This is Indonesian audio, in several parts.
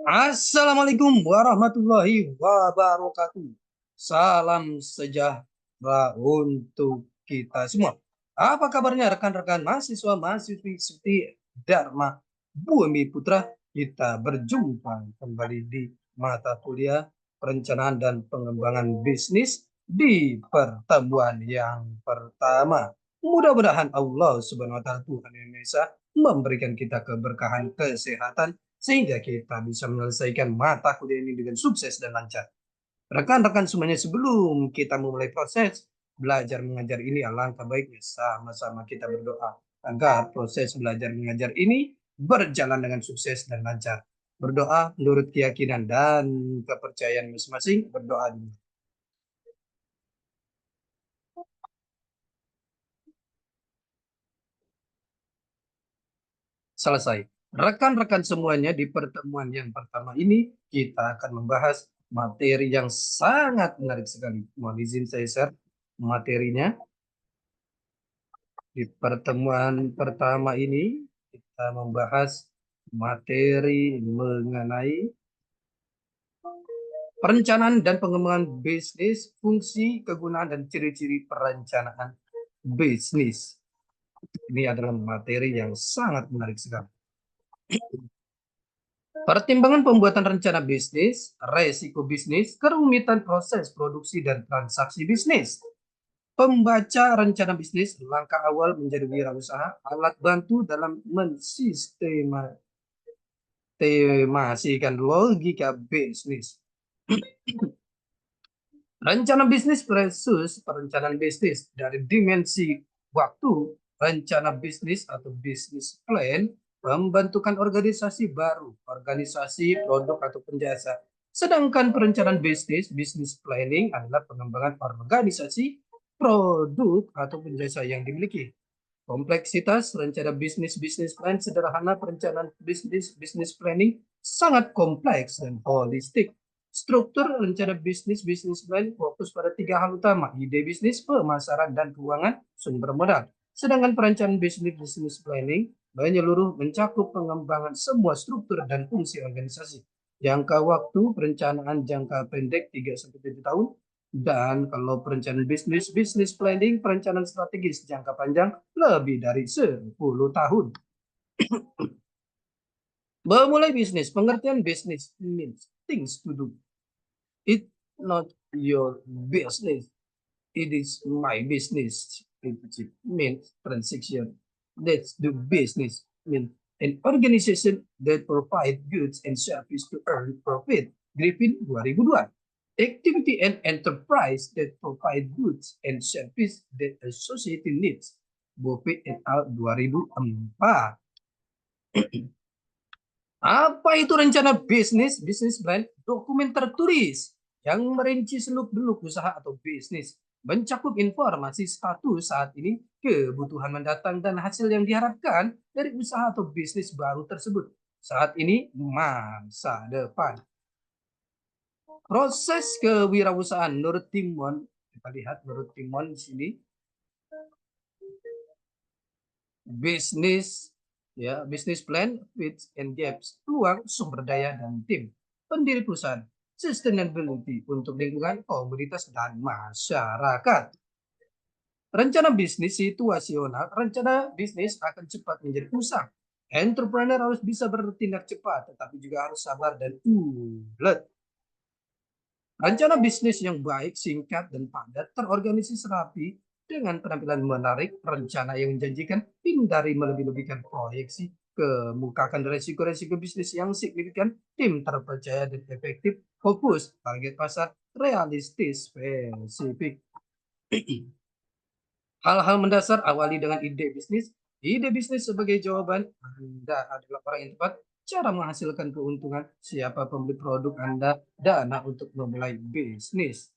Assalamualaikum warahmatullahi wabarakatuh. Salam sejahtera untuk kita semua. Apa kabarnya rekan-rekan mahasiswa mahasiswi seperti Dharma Bumi Putra? Kita berjumpa kembali di mata kuliah perencanaan dan pengembangan bisnis di pertemuan yang pertama. Mudah-mudahan Allah Subhanahu wa taala Tuhan yang Maha Esa memberikan kita keberkahan kesehatan sehingga kita bisa menyelesaikan mata kuliah ini dengan sukses dan lancar. Rekan-rekan semuanya, sebelum kita memulai proses belajar mengajar ini, alangkah baiknya sama-sama kita berdoa agar proses belajar mengajar ini berjalan dengan sukses dan lancar. Berdoa menurut keyakinan dan kepercayaan masing-masing. Berdoa dulu. Selesai. Rekan-rekan semuanya, di pertemuan yang pertama ini kita akan membahas materi yang sangat menarik sekali. Mohon izin saya share materinya. Di pertemuan pertama ini kita membahas materi mengenai perencanaan dan pengembangan bisnis, fungsi, kegunaan, dan ciri-ciri perencanaan bisnis. Ini adalah materi yang sangat menarik sekali. Pertimbangan pembuatan rencana bisnis, resiko bisnis, kerumitan proses produksi dan transaksi bisnis. Pembaca rencana bisnis, langkah awal menjadi wirausaha, alat bantu dalam mensistemasikan logika bisnis. Rencana bisnis versus perencanaan bisnis. Dari dimensi waktu, rencana bisnis atau bisnis plan membentukkan organisasi baru, organisasi produk atau penjasa. Sedangkan perencanaan bisnis, business planning adalah pengembangan organisasi, produk atau penjasa yang dimiliki. Kompleksitas rencana bisnis business plan sederhana, perencanaan bisnis business planning sangat kompleks dan holistik. Struktur rencana bisnis business plan fokus pada tiga hal utama: ide bisnis, pemasaran, dan keuangan sumber modal. Sedangkan perencanaan bisnis business planning menyeluruh, mencakup pengembangan semua struktur dan fungsi organisasi. Jangka waktu perencanaan jangka pendek 3-7 tahun, dan kalau perencanaan bisnis, business planning, perencanaan strategis jangka panjang lebih dari 10 tahun. Memulai bisnis, pengertian bisnis means things to do. It not your business. It is my business. It means transaction. That's the business. Mean an organization that provide goods and service to earn profit. Griffin 2002. Activity and enterprise that provide goods and service that a society needs. Buffett et al. 2004. Apa itu rencana bisnis? Bisnis plan, dokumen tertulis yang merinci seluk-beluk usaha atau bisnis, mencakup informasi status saat ini, kebutuhan mendatang, dan hasil yang diharapkan dari usaha atau bisnis baru tersebut. Saat ini, masa depan. Proses kewirausahaan menurut Timon, kita lihat menurut Timon di sini, bisnis, ya, bisnis plan, fits and gaps, peluang, sumber daya, dan tim. Pendiri perusahaan, sustainability untuk lingkungan, komunitas, dan masyarakat. Rencana bisnis situasional, rencana bisnis akan cepat menjadi usang. Entrepreneur harus bisa bertindak cepat, tetapi juga harus sabar dan ulet. Rencana bisnis yang baik, singkat, dan padat, terorganisasi rapi, dengan penampilan menarik, rencana yang menjanjikan, hindari melebih-lebihkan proyeksi, kemukakan resiko-resiko bisnis yang signifikan, tim terpercaya dan efektif, fokus, target pasar, realistis, spesifik. Hal-hal mendasar awali dengan ide bisnis. Ide bisnis sebagai jawaban Anda adalah orang yang tepat. Cara menghasilkan keuntungan, siapa pembeli produk Anda, dana untuk memulai bisnis.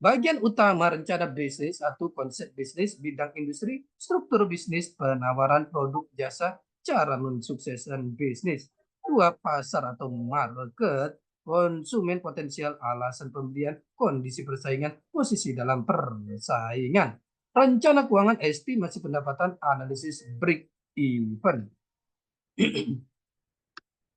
Bagian utama rencana bisnis atau konsep bisnis, bidang industri, struktur bisnis, penawaran produk jasa, cara mensukseskan bisnis. Dua, pasar atau market, konsumen potensial, alasan pembelian, kondisi persaingan, posisi dalam persaingan. Rencana keuangan, estimasi pendapatan, analisis break even.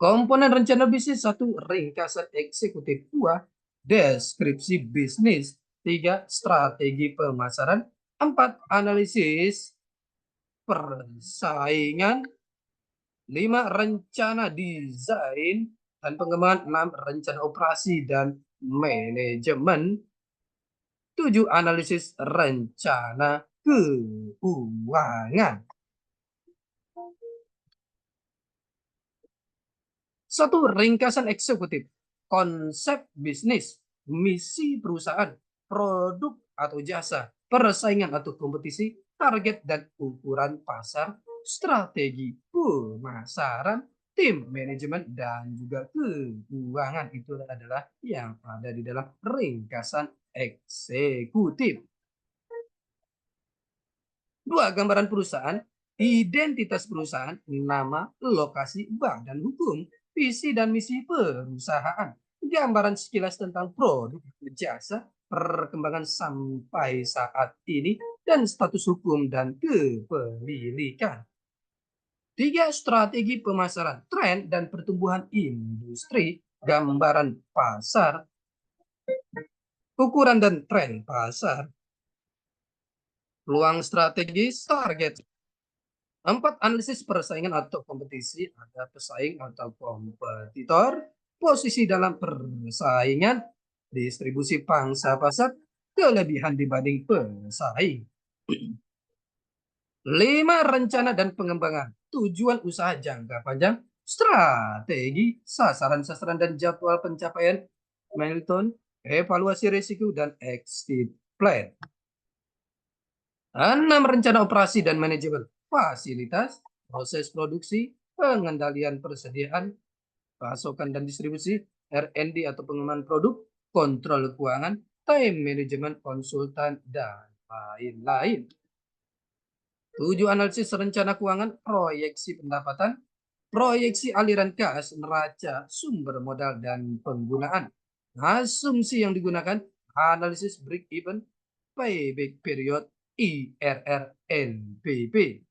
Komponen rencana bisnis, 1, ringkasan eksekutif. 2, deskripsi bisnis. 3, strategi pemasaran. 4, analisis persaingan. 5, rencana desain dan pengembangan. 6, rencana operasi dan manajemen. 7, analisis rencana keuangan. 1, ringkasan eksekutif. Konsep bisnis, misi perusahaan, produk atau jasa, persaingan atau kompetisi, target dan ukuran pasar, strategi pemasaran, tim manajemen, dan juga keuangan. Itu adalah yang ada di dalam ringkasan eksekutif. 2, gambaran perusahaan, identitas perusahaan, nama, lokasi, bank, dan hukum, visi dan misi perusahaan, gambaran sekilas tentang produk, jasa, perkembangan sampai saat ini, dan status hukum dan kepemilikan. 3, strategi pemasaran, tren dan pertumbuhan industri, gambaran pasar, ukuran dan tren pasar, peluang strategis, target. 4, analisis persaingan atau kompetisi, ada pesaing atau kompetitor, posisi dalam persaingan, distribusi pangsa pasar, kelebihan dibanding pesaing. 5, rencana dan pengembangan, tujuan usaha jangka panjang, strategi, sasaran-sasaran dan jadwal pencapaian, milestone, evaluasi risiko, dan exit plan. 6, rencana operasi dan manajemen, fasilitas, proses produksi, pengendalian persediaan, pasokan dan distribusi, R&D atau pengembangan produk, kontrol keuangan, time management, konsultan, dan lain-lain. 7, analisis rencana keuangan, proyeksi pendapatan, proyeksi aliran kas, neraca, sumber modal, dan penggunaan. Asumsi yang digunakan, analisis break even, payback period, IRR, NPV.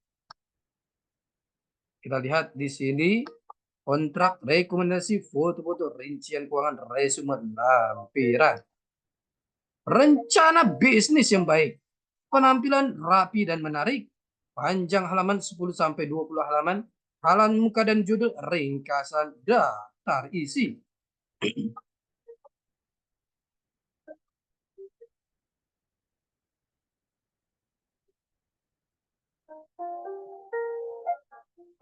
Kita lihat di sini kontrak, rekomendasi, foto-foto, rincian keuangan, resume, lampiran. Rencana bisnis yang baik, penampilan rapi dan menarik, panjang halaman 10-20 halaman, halaman muka dan judul, ringkasan, daftar isi.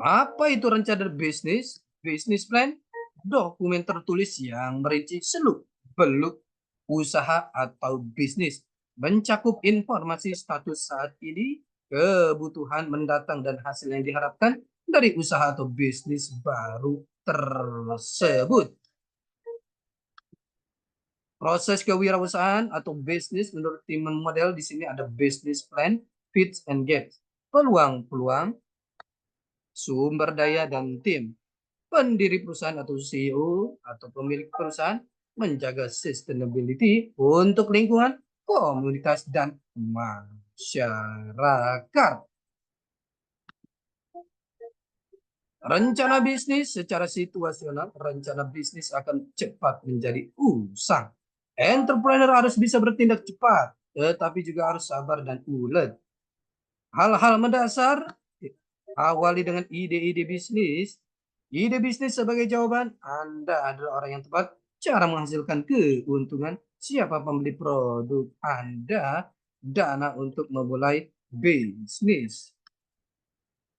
Apa itu rencana bisnis? Bisnis plan, dokumen tertulis yang merinci seluk-beluk usaha atau bisnis, mencakup informasi status saat ini, kebutuhan mendatang, dan hasil yang diharapkan dari usaha atau bisnis baru tersebut. Proses kewirausahaan atau bisnis menurut tim model di sini ada business plan, fits and gaps, peluang-peluang, sumber daya dan tim. Pendiri perusahaan atau CEO atau pemilik perusahaan menjaga sustainability untuk lingkungan, komunitas, dan masyarakat. Rencana bisnis secara situasional, rencana bisnis akan cepat menjadi usang. Entrepreneur harus bisa bertindak cepat, tetapi juga harus sabar dan ulet. Hal-hal mendasar, awali dengan ide-ide bisnis. Ide bisnis sebagai jawaban, Anda adalah orang yang tepat. cara menghasilkan keuntungan, siapa pembeli produk Anda, dana untuk memulai bisnis.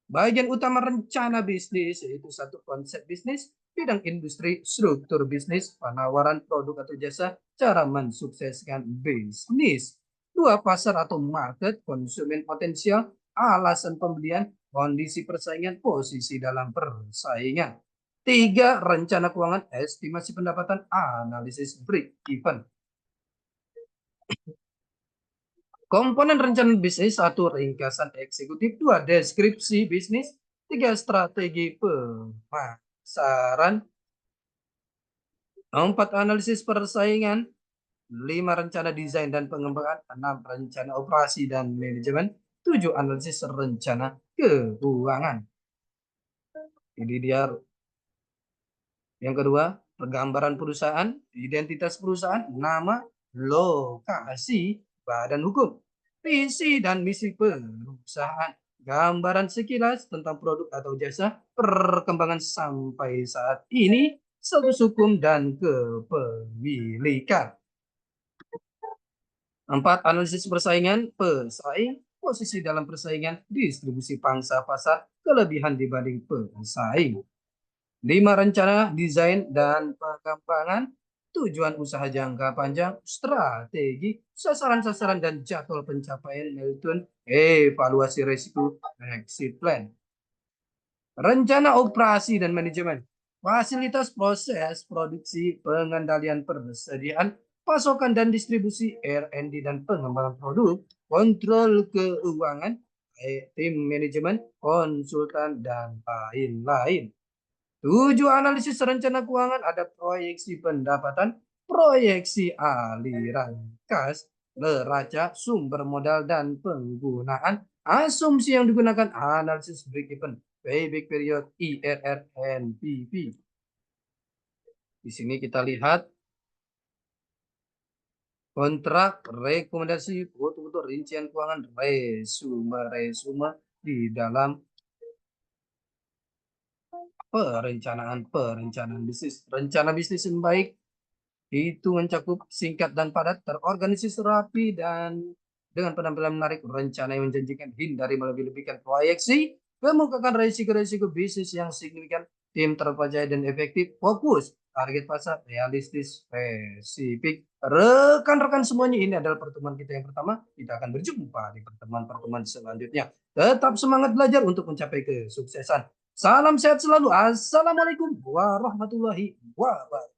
Bagian utama rencana bisnis yaitu satu konsep bisnis, bidang industri, struktur bisnis, penawaran produk atau jasa, cara mensukseskan bisnis. Dua, pasar atau market, konsumen potensial, alasan pembelian, kondisi persaingan, posisi dalam persaingan. Tiga, rencana keuangan, estimasi pendapatan, analisis break even. Komponen rencana bisnis, satu, ringkasan eksekutif, dua, deskripsi bisnis, tiga, strategi pemasaran, empat, analisis persaingan, lima, rencana desain dan pengembangan, enam, rencana operasi dan manajemen, tujuh, analisis rencana keuangan. Ini dia yang kedua, penggambaran perusahaan, identitas perusahaan, nama, lokasi, badan hukum, visi dan misi perusahaan, gambaran sekilas tentang produk atau jasa, perkembangan sampai saat ini, status hukum dan kepemilikan. Empat, analisis persaingan, pesaing, posisi dalam persaingan, distribusi pangsa pasar, kelebihan dibanding pesaing. 5, rencana, desain, dan pengembangan, tujuan usaha jangka panjang, strategi, sasaran-sasaran, dan jadwal pencapaian, yaitu evaluasi risiko, exit plan. Rencana operasi dan manajemen, fasilitas proses produksi, pengendalian persediaan, pasokan dan distribusi, R&D dan pengembangan produk, kontrol keuangan, tim manajemen, konsultan, dan lain-lain. 7, analisis rencana keuangan, ada proyeksi pendapatan, proyeksi aliran kas, neraca, sumber modal, dan penggunaan, asumsi yang digunakan, analisis break even, payback period, IRR, NPV. Di sini kita lihat kontrak, rekomendasi, foto-foto, rincian keuangan, resume di dalam perencanaan bisnis. Rencana bisnis yang baik itu mencakup singkat dan padat, terorganisasi rapi, dan dengan penampilan menarik. Rencana yang menjanjikan, hindari melebih-lebihkan proyeksi, kemukakan risiko-risiko bisnis yang signifikan, tim terpercaya dan efektif, fokus, target pasar, realistis, spesifik. Rekan-rekan semuanya, ini adalah pertemuan kita yang pertama. Kita akan berjumpa di pertemuan-pertemuan selanjutnya. Tetap semangat belajar untuk mencapai kesuksesan. Salam sehat selalu. Assalamualaikum warahmatullahi wabarakatuh.